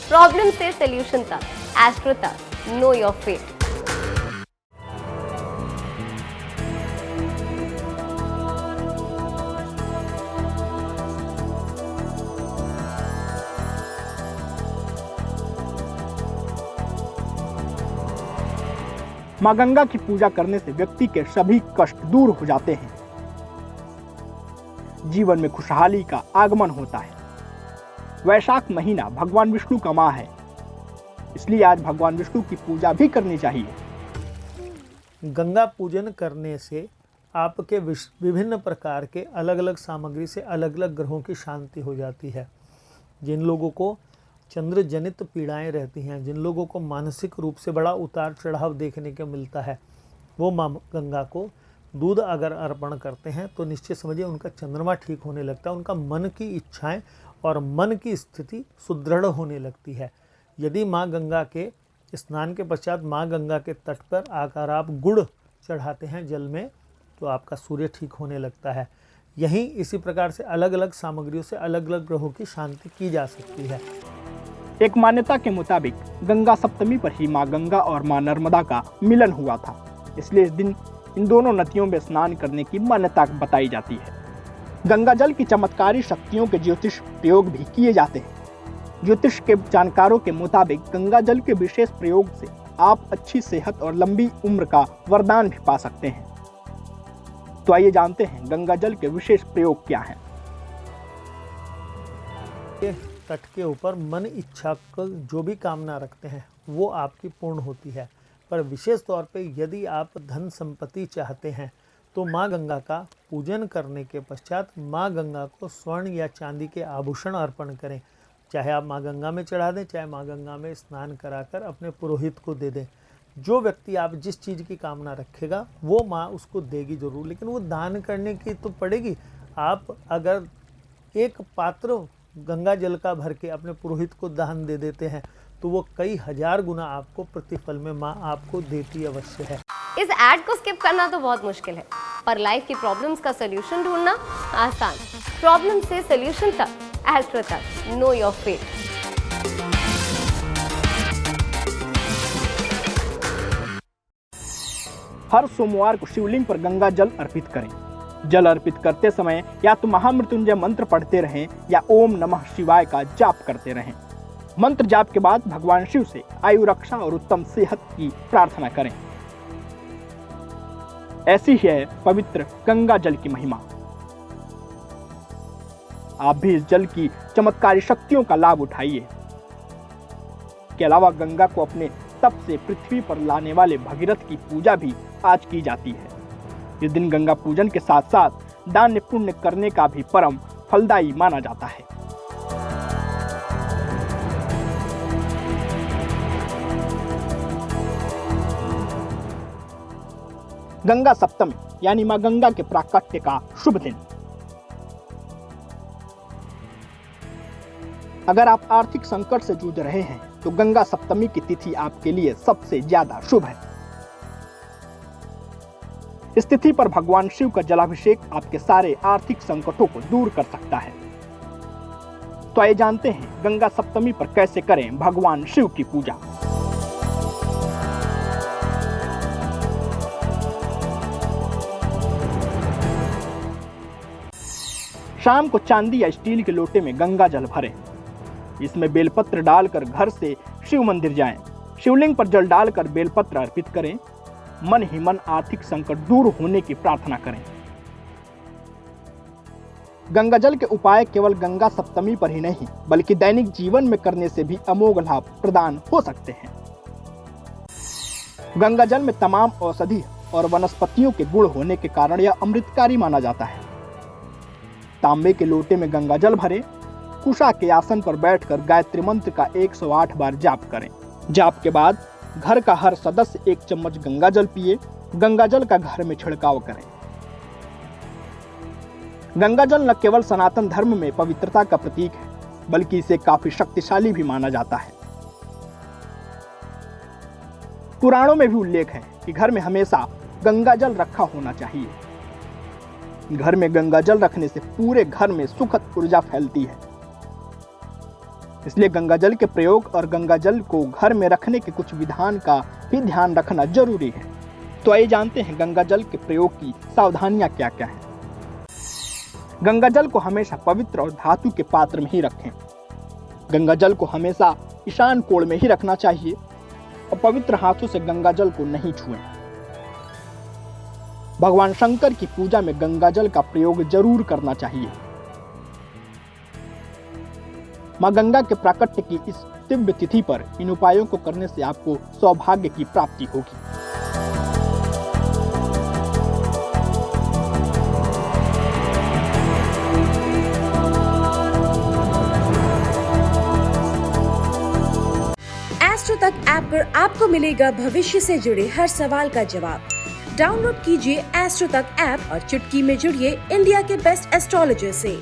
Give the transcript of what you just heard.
Problem से solution तक, astro तक, नो योर फेट। मां गंगा की पूजा करने से व्यक्ति के सभी कष्ट दूर हो जाते हैं, जीवन में खुशहाली का आगमन होता है। वैशाख महीना भगवान विष्णु का माह है, इसलिए आज भगवान विष्णु की पूजा भी करनी चाहिए। गंगा पूजन करने से आपके विभिन्न प्रकार के अलग अलग सामग्री से अलग अलग ग्रहों की शांति हो जाती है। जिन लोगों को चंद्र जनित पीड़ाएं रहती हैं, जिन लोगों को मानसिक रूप से बड़ा उतार चढ़ाव देखने को मिलता है, वो माँ गंगा को दूध अगर अर्पण करते हैं तो निश्चित समझिए उनका चंद्रमा ठीक होने लगता है, उनका मन की इच्छाएं और मन की स्थिति सुदृढ़ होने लगती है। यदि माँ गंगा के स्नान के पश्चात माँ गंगा के तट पर आकर आप गुड़ चढ़ाते हैं जल में, तो आपका सूर्य ठीक होने लगता है। यहीं इसी प्रकार से अलग अलग सामग्रियों से अलग अलग ग्रहों की शांति की जा सकती है। एक मान्यता के मुताबिक गंगा सप्तमी पर ही मां गंगा और मां नर्मदा का मिलन हुआ था, इसलिए इस दिन इन दोनों नदियों में स्नान करने की मान्यता बताई जाती है। गंगा जल की चमत्कारी शक्तियों के ज्योतिष प्रयोग भी किए जाते हैं। ज्योतिष के जानकारों के मुताबिक गंगा जल के विशेष प्रयोग से आप अच्छी सेहत और लंबी उम्र का वरदान भी पा सकते हैं। तो आइए जानते हैं गंगा जल के विशेष प्रयोग क्या हैं। तट के ऊपर मन इच्छा को जो भी कामना रखते हैं वो आपकी पूर्ण होती है। पर विशेष तौर पे यदि आप धन संपत्ति चाहते हैं तो माँ गंगा का पूजन करने के पश्चात माँ गंगा को स्वर्ण या चांदी के आभूषण अर्पण करें। चाहे आप माँ गंगा में चढ़ा दें, चाहे माँ गंगा में स्नान कराकर अपने पुरोहित को दे दें। जो व्यक्ति आप जिस चीज़ की कामना रखेगा वो माँ उसको देगी जरूर, लेकिन वो दान करने की तो पड़ेगी। आप अगर एक पात्र गंगा जल का भर के अपने पुरोहित को दान दे देते हैं तो वो कई हजार गुना आपको प्रतिफल में माँ आपको देती अवश्य है। इस ऐड को स्किप करना तो बहुत मुश्किल है, पर लाइफ की प्रॉब्लम्स का सोल्यूशन ढूंढना आसान। प्रॉब्लम से सोल्यूशन तक, एस्ट्रो तक, नो योर फेट। हर सोमवार को शिवलिंग पर गंगा जल अर्पित करें। जल अर्पित करते समय या तो महामृत्युंजय मंत्र पढ़ते रहें या ओम नमः शिवाय का जाप करते रहें। मंत्र जाप के बाद भगवान शिव से आयु रक्षा और उत्तम सेहत की प्रार्थना करें। ऐसी ही है पवित्र गंगा जल की महिमा। आप भी इस जल की चमत्कारी शक्तियों का लाभ उठाइए। के अलावा गंगा को अपने तप से पृथ्वी पर लाने वाले भगीरथ की पूजा भी आज की जाती है। इस दिन गंगा पूजन के साथ साथ दान पुण्य करने का भी परम फलदायी माना जाता है। गंगा सप्तमी यानी मां गंगा के प्राकट्य का शुभ दिन। अगर आप आर्थिक संकट से जूझ रहे हैं तो गंगा सप्तमी की तिथि आपके लिए सबसे ज्यादा शुभ है। इस तिथि पर भगवान शिव का जलाभिषेक आपके सारे आर्थिक संकटों को दूर कर सकता है। तो आइए जानते हैं गंगा सप्तमी पर कैसे करें भगवान शिव की पूजा। शाम को चांदी या स्टील के लोटे में गंगा जल भरें। इसमें बेलपत्र डालकर घर से शिव मंदिर जाएं। शिवलिंग पर जल डालकर बेलपत्र अर्पित करें। मन ही मन आर्थिक संकट दूर होने की प्रार्थना करें। गंगा जल के उपाय केवल गंगा सप्तमी पर ही नहीं बल्कि दैनिक जीवन में करने से भी अमोघ लाभ प्रदान हो सकते हैं। गंगा जल में तमाम औषधि और वनस्पतियों के गुण होने के कारण यह अमृतकारी माना जाता है। तांबे के लोटे में गंगा जल भरें। कुशा के आसन पर बैठकर गायत्री मंत्र का 108 बार जाप करें। जाप के बाद घर का हर सदस्य 1 चम्मच गंगा जल पिए। गंगा जल का घर में छिड़काव करें। गंगा जल न केवल सनातन धर्म में पवित्रता का प्रतीक है बल्कि इसे काफी शक्तिशाली भी माना जाता है। पुराणों में भी उल्लेख है कि घर में हमेशा गंगा जल रखा होना चाहिए। घर में गंगा जल रखने से पूरे घर में सुखद ऊर्जा फैलती है। इसलिए गंगा जल के प्रयोग और गंगा जल को घर में रखने के कुछ विधान का भी ध्यान रखना जरूरी है। तो आइए जानते हैं गंगा जल के प्रयोग की सावधानियां क्या क्या हैं। गंगा जल को हमेशा पवित्र और धातु के पात्र में ही रखें। गंगा जल को हमेशा ईशान कोण में ही रखना चाहिए और पवित्र हाथों से गंगा जल को नहीं छुएं। भगवान शंकर की पूजा में गंगा जल का प्रयोग जरूर करना चाहिए। मां गंगा के प्राकट्य की इस दिव्य तिथि पर इन उपायों को करने से आपको सौभाग्य की प्राप्ति होगी। एस्ट्रो तक ऐप पर आपको मिलेगा भविष्य से जुड़े हर सवाल का जवाब। डाउनलोड कीजिए एस्ट्रो तक ऐप और चुटकी में जुड़िए इंडिया के बेस्ट एस्ट्रोलॉजर से।